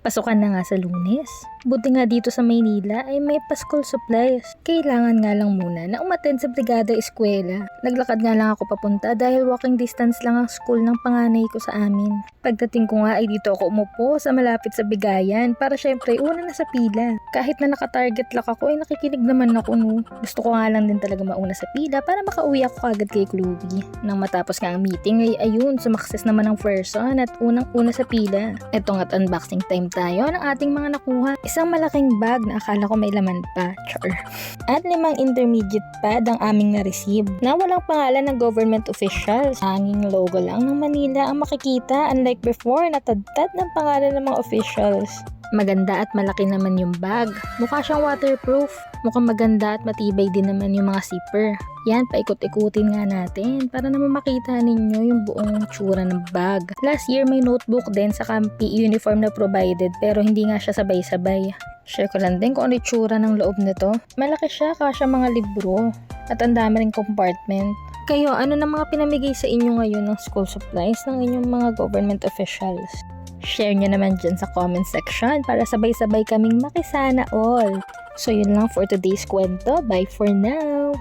Pasukan na nga sa Lunes. Buti nga dito sa Maynila ay may pa-school supplies. Kailangan nga lang muna na umattend sa Brigada Eskwela. Naglakad nga lang ako papunta dahil walking distance lang ang school ng panganay ko sa amin. Pagdating ko nga ay dito ako umupo sa malapit sa bigayan para syempre una na sa pila. Kahit na naka-target lock ako ay nakikinig naman ako no. Gusto ko nga lang din talaga mauna sa pila para makauwi ako agad kay Chloe. Nang matapos nga ang meeting ay ayun, sumakses naman ang person at unang-una sa pila. Eto nga't unboxing time tayo ng ating mga nakuha. Isang malaking bag na akala ko may laman pa. Char. At 5 intermediate pad ang aming na-receive na walang pangalan ng government officials. Hanging logo lang ng Manila ang makikita unlike before na tad-tad ng pangalan ng mga officials. Maganda at malaki naman yung bag. Mukha siyang waterproof. Mukhang maganda at matibay din naman yung mga zipper. Yan, paikot-ikutin nga natin para naman makita ninyo yung buong tsura ng bag. Last year may notebook din sa PE uniform na provided pero hindi nga siya sabay-sabay. Share ko lang din kung ano yung tsura ng loob nito. Malaki siya, kasya mga libro. At ang dami ring compartment. Kayo, ano na mga pinamigay sa inyo ngayon ng school supplies ng inyong mga government officials? Share nyo naman dyan sa comment section para sabay-sabay kaming makisana all. So yun lang for today's kwento. Bye for now!